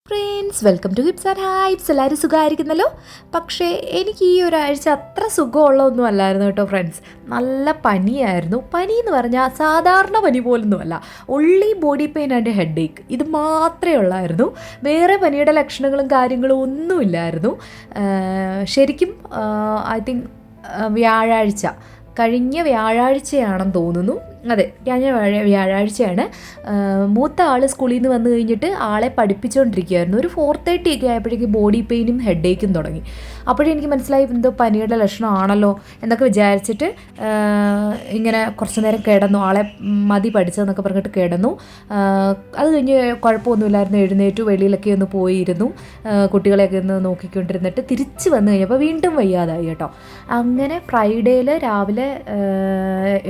Friends, welcome to hips and hypes. എല്ലാവരും സുഖമായിരിക്കുന്നല്ലോ. പക്ഷേ എനിക്ക് ഈ ഒരാഴ്ച അത്ര സുഖമുള്ളതൊന്നും അല്ലായിരുന്നു കേട്ടോ ഫ്രണ്ട്സ്. നല്ല പനിയായിരുന്നു. പനി എന്ന് പറഞ്ഞാൽ സാധാരണ പനി പോലൊന്നുമല്ല, only body pain and headache, ഇത് മാത്രമേ ഉള്ളായിരുന്നു. വേറെ പനിയുടെ ലക്ഷണങ്ങളും കാര്യങ്ങളും ഒന്നുമില്ലായിരുന്നു. ശരിക്കും ഐ തിങ്ക് കഴിഞ്ഞ വ്യാഴാഴ്ചയാണെന്ന് തോന്നുന്നു. അതെ, കഴിഞ്ഞ വ്യാഴാഴ്ചയാണ്. മൂത്ത ആൾ സ്കൂളിൽ നിന്ന് വന്നു കഴിഞ്ഞിട്ട് ആളെ പഠിപ്പിച്ചുകൊണ്ടിരിക്കുകയായിരുന്നു. ഒരു 4:30 ഒക്കെ ആയപ്പോഴേക്കും ബോഡി പെയിനും ഹെഡ് ഏക്കും തുടങ്ങി. അപ്പോഴെനിക്ക് മനസ്സിലായി എന്തോ പനിയുടെ ലക്ഷണമാണല്ലോ എന്നൊക്കെ വിചാരിച്ചിട്ട് ഇങ്ങനെ കുറച്ച് നേരം കിടന്നു. ആളെ മതി പഠിച്ചതെന്നൊക്കെ പറഞ്ഞിട്ട് കിടന്നു. അത് കഴിഞ്ഞ് കുഴപ്പമൊന്നുമില്ലായിരുന്നു. എഴുന്നേറ്റു, വെളിയിലൊക്കെ ഒന്ന് പോയിരുന്നു, കുട്ടികളെയൊക്കെ ഒന്ന് നോക്കിക്കൊണ്ടിരുന്നിട്ട് തിരിച്ച് വന്നു കഴിഞ്ഞപ്പോൾ വീണ്ടും വയ്യാതായി കേട്ടോ. അങ്ങനെ ഫ്രൈഡേയിൽ രാവിലെ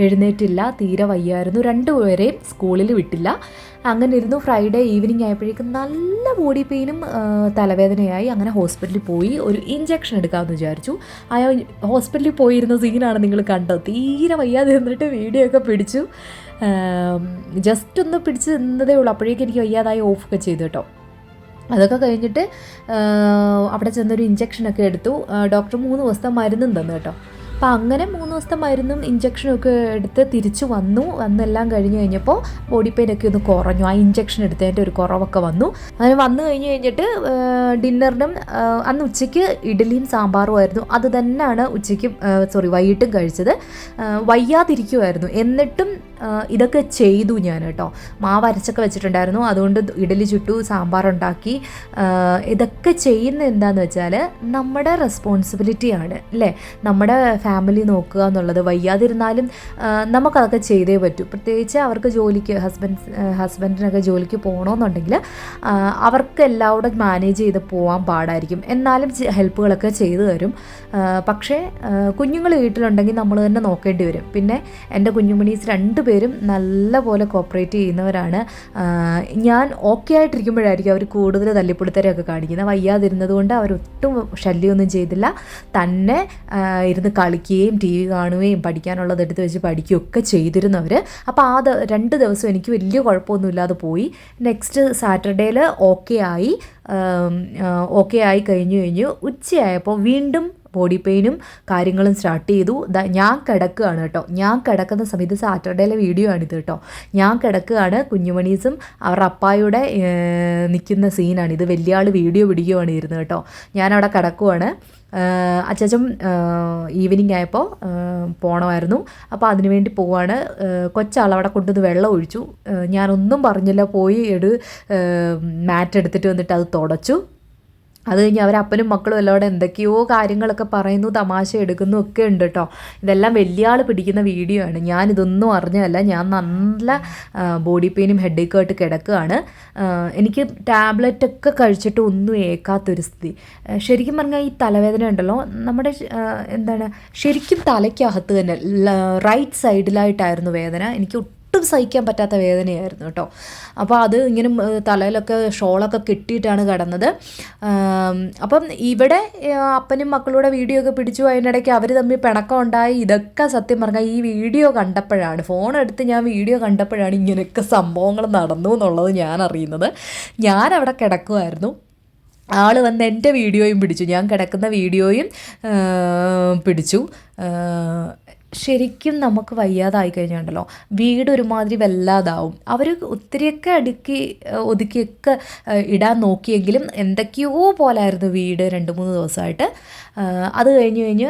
എഴുന്നേറ്റില്ല, തീരെ വയ്യായിരുന്നു. രണ്ടുപേരെയും സ്കൂളിൽ വിട്ടില്ല. അങ്ങനെ ഇരുന്നു. ഫ്രൈഡേ ഈവനിങ് ആയപ്പോഴേക്കും നല്ല ബോഡി പെയിനും തലവേദനയായി. അങ്ങനെ ഹോസ്പിറ്റലിൽ പോയി ഒരു ഇഞ്ചക്ഷൻ എടുക്കാമെന്ന് വിചാരിച്ചു. ഹോസ്പിറ്റലിൽ പോയിരുന്ന സീനാണ് നിങ്ങൾ കണ്ടത്. തീരെ വയ്യാതെ നിന്നിട്ട് വീഡിയോ ഒക്കെ പിടിച്ചു. ജസ്റ്റ് ഒന്ന് പിടിച്ച് നിന്നതേ ഉള്ളൂ. അപ്പോഴേക്കും എനിക്ക് വയ്യാതായി ഓഫൊക്കെ ചെയ്തു കേട്ടോ. അതൊക്കെ കഴിഞ്ഞിട്ട് അവിടെ ചെന്നൊരു ഇഞ്ചക്ഷനൊക്കെ എടുത്തു. ഡോക്ടർ 3 ദിവസത്തെ മരുന്നും തന്നു കേട്ടോ. അപ്പോൾ അങ്ങനെ 3 ദിവസത്തെ മരുന്നും ഇഞ്ചക്ഷനും ഒക്കെ എടുത്ത് തിരിച്ചു വന്നെല്ലാം കഴിഞ്ഞ് കഴിഞ്ഞപ്പോൾ ബോഡി പെയിനൊക്കെ ഒന്ന് കുറഞ്ഞു. ആ ഇഞ്ചക്ഷൻ എടുത്തതിൻ്റെ ഒരു കുറവൊക്കെ വന്നു. അങ്ങനെ വന്നു കഴിഞ്ഞിട്ട് ഡിന്നറിനും അന്ന് ഉച്ചയ്ക്ക് ഇഡ്ഡലിയും സാമ്പാറും ആയിരുന്നു. അത് തന്നെയാണ് വൈകിട്ടും കഴിച്ചത്. വയ്യാതിരിക്കുമായിരുന്നു, എന്നിട്ടും ഇതൊക്കെ ചെയ്തു ഞാൻ കേട്ടോ. മാവ് അരച്ചൊക്കെ വെച്ചിട്ടുണ്ടായിരുന്നു, അതുകൊണ്ട് ഇഡ്ഡലി ചുട്ടു, സാമ്പാറുണ്ടാക്കി. ഇതൊക്കെ ചെയ്യുന്നത് എന്താണെന്ന് വെച്ചാൽ നമ്മുടെ റെസ്പോൺസിബിലിറ്റിയാണ് അല്ലേ. നമ്മുടെ ഫാമിലി നോക്കുക എന്നുള്ളത്. വയ്യാതിരുന്നാലും നമുക്കതൊക്കെ ചെയ്തേ പറ്റൂ. പ്രത്യേകിച്ച് അവർക്ക് ഹസ്ബൻഡിനൊക്കെ ജോലിക്ക് പോകണമെന്നുണ്ടെങ്കിൽ അവർക്ക് എല്ലാവരും മാനേജ് ചെയ്ത് പോകാൻ പാടായിരിക്കും. എന്നാലും ഹെൽപ്പുകളൊക്കെ ചെയ്തു തരും. പക്ഷേ കുഞ്ഞുങ്ങൾ വീട്ടിലുണ്ടെങ്കിൽ നമ്മൾ തന്നെ നോക്കേണ്ടി വരും. പിന്നെ എൻ്റെ കുഞ്ഞുമണീസ് 2 പേരും നല്ല പോലെ കോപ്പറേറ്റ് ചെയ്യുന്നവരാണ്. ഞാൻ ഓക്കെ ആയിട്ടിരിക്കുമ്പോഴായിരിക്കും അവർ കൂടുതൽ തല്ലിപ്പൊളിത്തരമൊക്കെ കാണിക്കുന്നത്. വയ്യാതിരുന്നത് കൊണ്ട് അവരൊട്ടും ശല്യമൊന്നും ചെയ്തില്ല. തന്നെ ഇരുന്ന് കളിക്കുകയും TV കാണുകയും പഠിക്കാനുള്ളത് എടുത്ത് വെച്ച് പഠിക്കുകയൊക്കെ ചെയ്തിരുന്നവർ. അപ്പോൾ 2 ദിവസം എനിക്ക് വലിയ കുഴപ്പമൊന്നുമില്ലാതെ പോയി. നെക്സ്റ്റ് സാറ്റർഡേയിൽ ഓക്കെ ആയി കഴിഞ്ഞു. ഉച്ചയായപ്പോൾ വീണ്ടും ബോഡി പെയിനും കാര്യങ്ങളും സ്റ്റാർട്ട് ചെയ്തു. ഞാൻ കിടക്കുകയാണ് കേട്ടോ. ഞാൻ കിടക്കുന്ന സമയത്ത് സാറ്റർഡേയിലെ വീഡിയോ ആണിത് കേട്ടോ. ഞാൻ കിടക്കുകയാണ്, കുഞ്ഞുമണീസും അവരുടെ അപ്പായുടെ നിൽക്കുന്ന സീനാണ് ഇത്. വലിയ ആൾ വീഡിയോ പിടിക്കുകയാണ് ഇരുന്ന് കേട്ടോ. ഞാനവിടെ കിടക്കുവാണ്. അച്ചാച്ചൻ ഈവനിങ് ആയപ്പോൾ പോകണമായിരുന്നു. അപ്പോൾ അതിനു വേണ്ടി പോവാണ്. കൊച്ചാളവിടെ കൊണ്ടുവന്ന് വെള്ളം ഒഴിച്ചു. ഞാനൊന്നും പറഞ്ഞില്ല, പോയി മാറ്റ് എടുത്തിട്ട് വന്നിട്ട് അത് തുടച്ചു. അത് കഴിഞ്ഞ് അവരപ്പനും മക്കളും എല്ലാം എന്തൊക്കെയോ കാര്യങ്ങളൊക്കെ പറയുന്നു, തമാശ എടുക്കുന്നു ഒക്കെ ഉണ്ട് കേട്ടോ. ഇതെല്ലാം വലിയ ആൾ പിടിക്കുന്ന വീഡിയോ ആണ്. ഞാനിതൊന്നും അറിഞ്ഞതല്ല. ഞാൻ നല്ല ബോഡി പെയിനും ഹെഡേക്കും ആയിട്ട് കിടക്കുകയാണ്. എനിക്ക് ടാബ്ലറ്റൊക്കെ കഴിച്ചിട്ട് ഒന്നും ഏക്കാത്തൊരു സ്ഥിതി. ശരിക്കും പറഞ്ഞാൽ ഈ തലവേദന ഉണ്ടല്ലോ, നമ്മുടെ ശരിക്കും തലയ്ക്കകത്ത് തന്നെ റൈറ്റ് സൈഡിലായിട്ടായിരുന്നു വേദന. എനിക്ക് ഒട്ടും സഹിക്കാൻ പറ്റാത്ത വേദനയായിരുന്നു കേട്ടോ. അപ്പോൾ അത് ഇങ്ങനെ തലയിലൊക്കെ ഷോളൊക്കെ കെട്ടിയിട്ടാണ് കിടന്നത്. അപ്പം ഇവിടെ അപ്പനും മക്കളുടെ വീഡിയോ ഒക്കെ പിടിച്ചു. അതിനിടയ്ക്ക് അവർ തമ്മിൽ പിണക്കം ഉണ്ടായി. ഇതൊക്കെ സത്യം പറഞ്ഞാൽ ഈ വീഡിയോ കണ്ടപ്പോഴാണ്, ഫോണെടുത്ത് ഞാൻ വീഡിയോ കണ്ടപ്പോഴാണ് ഇങ്ങനെയൊക്കെ സംഭവങ്ങൾ നടന്നു എന്നുള്ളത് ഞാൻ അറിയുന്നത്. ഞാനവിടെ കിടക്കുമായിരുന്നു. ആൾ വന്ന് എൻ്റെ വീഡിയോയും പിടിച്ചു, ഞാൻ കിടക്കുന്ന വീഡിയോയും പിടിച്ചു. ശരിക്കും നമുക്ക് വയ്യാതായി കഴിഞ്ഞുണ്ടല്ലോ, വീട് ഒരുമാതിരി വല്ലാതാവും. അവർ ഒത്തിരിയൊക്കെ ഒതുക്കിയൊക്കെ ഇടാൻ നോക്കിയെങ്കിലും എന്തൊക്കെയോ പോലായിരുന്നു വീട് 2-3 ദിവസമായിട്ട്. അത് കഴിഞ്ഞ്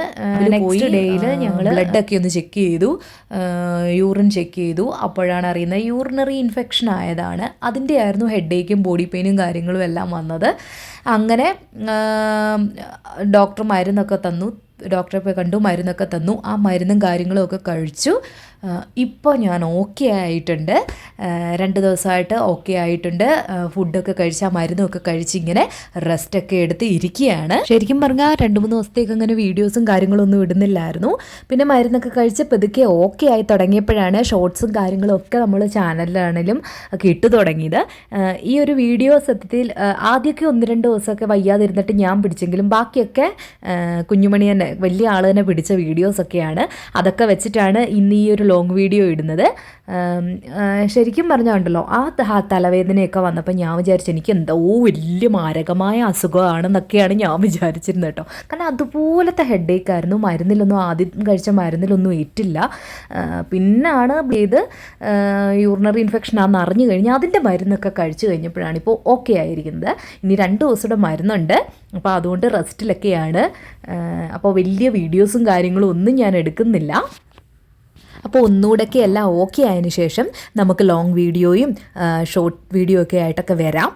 നെക്സ്റ്റ് ഡേയിൽ ഞങ്ങൾ ബ്ലഡൊക്കെ ഒന്ന് ചെക്ക് ചെയ്തു, യൂറിൻ ചെക്ക് ചെയ്തു. അപ്പോഴാണ് അറിയുന്നത് യൂറിനറി ഇൻഫെക്ഷൻ ആയതാണ്. അതിൻ്റെ ആയിരുന്നു ഹെഡേക്കും ബോഡി പെയിനും കാര്യങ്ങളും എല്ലാം വന്നത്. അങ്ങനെ ഡോക്ടർ മരുന്നൊക്കെ തന്നു. ഡോക്ടറെ പോയി കണ്ടു, മരുന്നൊക്കെ തന്നു. ആ മരുന്നും കാര്യങ്ങളും ഒക്കെ കഴിച്ചു. ഇപ്പോൾ ഞാൻ ഓക്കെ ആയിട്ടുണ്ട്. 2 ദിവസമായിട്ട് ഓക്കെ ആയിട്ടുണ്ട്. ഫുഡൊക്കെ കഴിച്ച് ആ മരുന്നൊക്കെ കഴിച്ച് ഇങ്ങനെ റെസ്റ്റൊക്കെ എടുത്ത് ഇരിക്കുകയാണ്. ശരിക്കും പറഞ്ഞാൽ 2-3 ദിവസത്തേക്ക് അങ്ങനെ വീഡിയോസും കാര്യങ്ങളൊന്നും ഇടുന്നില്ലായിരുന്നു. പിന്നെ മരുന്നൊക്കെ കഴിച്ച് പതുക്കെ ഓക്കെ ആയി തുടങ്ങിയപ്പോഴാണ് ഷോർട്സും കാര്യങ്ങളും ഒക്കെ നമ്മൾ ചാനലിലാണെങ്കിലും ഒക്കെ ഇട്ട് തുടങ്ങിയത്. ഈ ഒരു വീഡിയോ സത്യത്തിൽ ആദ്യമൊക്കെ 1-2 ദിവസമൊക്കെ വയ്യാതിരുന്നിട്ട് ഞാൻ പിടിച്ചെങ്കിലും ബാക്കിയൊക്കെ കുഞ്ഞുമണി തന്നെ വലിയ ആൾ തന്നെ പിടിച്ച വീഡിയോസൊക്കെയാണ്. അതൊക്കെ വെച്ചിട്ടാണ് ഇന്ന് ഈ ഒരു ലോങ് വീഡിയോ ഇടുന്നത്. ശരിക്കും പറഞ്ഞുണ്ടല്ലോ ആ തലവേദനയൊക്കെ വന്നപ്പോൾ ഞാൻ വിചാരിച്ചു എനിക്ക് എന്തോ വലിയ മാരകമായ അസുഖമാണെന്നൊക്കെയാണ് ഞാൻ വിചാരിച്ചിരുന്നത് കേട്ടോ. കാരണം അതുപോലത്തെ ഹെഡേക്ക് ആയിരുന്നു. മരുന്നിലൊന്നും ആദ്യം കഴിച്ച മരുന്നിലൊന്നും ഏറ്റില്ല. പിന്നാണ് ഇത് യൂറിനറി ഇൻഫെക്ഷൻ ആണെന്ന് അറിഞ്ഞു കഴിഞ്ഞാൽ അതിൻ്റെ മരുന്നൊക്കെ കഴിച്ചു കഴിഞ്ഞപ്പോഴാണ് ഇപ്പോൾ ഓക്കെ ആയിരിക്കുന്നത്. ഇനി 2 ദിവസത്തെ മരുന്നുണ്ട്. അപ്പോൾ അതുകൊണ്ട് റെസ്റ്റിലൊക്കെയാണ്. അപ്പോൾ വലിയ വീഡിയോസും കാര്യങ്ങളും ഒന്നും ഞാൻ എടുക്കുന്നില്ല. അപ്പോൾ ഒന്നുകൂടെയൊക്കെ എല്ലാം ഓക്കെ ആയതിന് ശേഷം നമുക്ക് ലോങ് വീഡിയോയും ഷോർട്ട് വീഡിയോ ഒക്കെ ആയിട്ടൊക്കെ വരാം.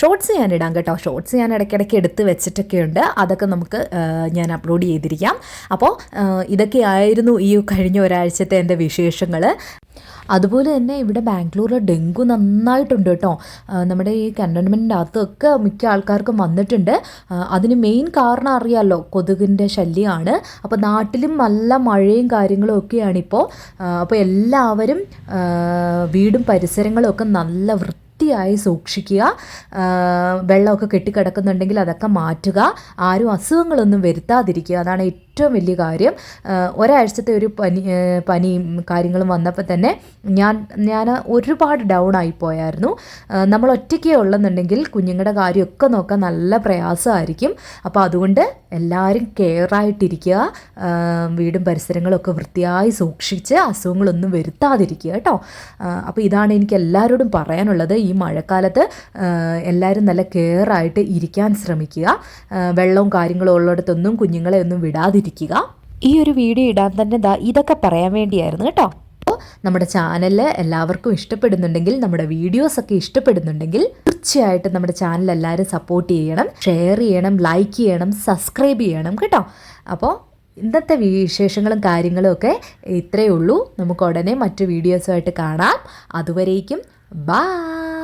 ഷോർട്സ് ഞാൻ ഇടാം കേട്ടോ. ഷോർട്സ് ഞാൻ ഇടയ്ക്കിടയ്ക്ക് എടുത്ത് വെച്ചിട്ടൊക്കെയുണ്ട്. അതൊക്കെ നമുക്ക് ഞാൻ അപ്ലോഡ് ചെയ്തിരിക്കാം. അപ്പോൾ ഇതൊക്കെയായിരുന്നു ഈ കഴിഞ്ഞ ഒരാഴ്ചത്തെ എൻ്റെ വിശേഷങ്ങൾ. അതുപോലെ തന്നെ ഇവിടെ ബാംഗ്ലൂരിൽ ഡെങ്കു നന്നായിട്ടുണ്ട് കേട്ടോ. നമ്മുടെ ഈ കൻ്റോൺമെൻറ്റിൻ്റെ അകത്തൊക്കെ മിക്ക ആൾക്കാർക്കും വന്നിട്ടുണ്ട്. അതിന് മെയിൻ കാരണം അറിയാമല്ലോ, കൊതുകിൻ്റെ ശല്യമാണ്. അപ്പോൾ നാട്ടിലും നല്ല മഴയും കാര്യങ്ങളും ഒക്കെയാണിപ്പോൾ. അപ്പോൾ എല്ലാവരും വീടും പരിസരങ്ങളും ഒക്കെ നല്ല വൃത്തിയായി സൂക്ഷിക്കുക. വെള്ളമൊക്കെ കെട്ടിക്കിടക്കുന്നുണ്ടെങ്കിൽ അതൊക്കെ മാറ്റുക. ആരും അസുഖങ്ങളൊന്നും വരുത്താതിരിക്കുക. അതാണ് ഏറ്റവും വലിയ കാര്യം. ഒരാഴ്ചത്തെ ഒരു പനിയും കാര്യങ്ങളും വന്നപ്പോൾ തന്നെ ഞാൻ ഒരുപാട് ഡൗൺ ആയിപ്പോയായിരുന്നു. നമ്മൾ ഒറ്റയ്ക്കേ ഉള്ളെന്നുണ്ടെങ്കിൽ കുഞ്ഞുങ്ങളുടെ കാര്യമൊക്കെ നോക്കാൻ നല്ല പ്രയാസമായിരിക്കും. അപ്പോൾ അതുകൊണ്ട് എല്ലാവരും കെയറായിട്ടിരിക്കുക. വീടും പരിസരങ്ങളൊക്കെ വൃത്തിയായി സൂക്ഷിച്ച് അസുഖങ്ങളൊന്നും വരുത്താതിരിക്കുക കേട്ടോ. അപ്പോൾ ഇതാണ് എനിക്ക് എല്ലാവരോടും പറയാനുള്ളത്. ഈ മഴക്കാലത്ത് എല്ലാവരും നല്ല കെയറായിട്ട് ഇരിക്കാൻ ശ്രമിക്കുക. വെള്ളവും കാര്യങ്ങളും ഉള്ളിടത്തൊന്നും കുഞ്ഞുങ്ങളെ ഒന്നും വിടാതിരിക്കുക. ഈ ഒരു വീഡിയോ ഇടാൻ തന്നെ ഇതൊക്കെ പറയാൻ വേണ്ടിയായിരുന്നു കേട്ടോ. അപ്പോൾ നമ്മുടെ ചാനൽ എല്ലാവർക്കും ഇഷ്ടപ്പെടുന്നുണ്ടെങ്കിൽ, നമ്മുടെ വീഡിയോസൊക്കെ ഇഷ്ടപ്പെടുന്നുണ്ടെങ്കിൽ തീർച്ചയായിട്ടും നമ്മുടെ ചാനൽ എല്ലാവരും സപ്പോർട്ട് ചെയ്യണം, ഷെയർ ചെയ്യണം, ലൈക്ക് ചെയ്യണം, സബ്സ്ക്രൈബ് ചെയ്യണം കേട്ടോ. അപ്പോൾ ഇന്നത്തെ വിശേഷങ്ങളും കാര്യങ്ങളും ഒക്കെ ഇത്രയേ ഉള്ളൂ. നമുക്ക് ഉടനെ മറ്റു വീഡിയോസുമായിട്ട് കാണാം. അതുവരേക്കും ബൈ.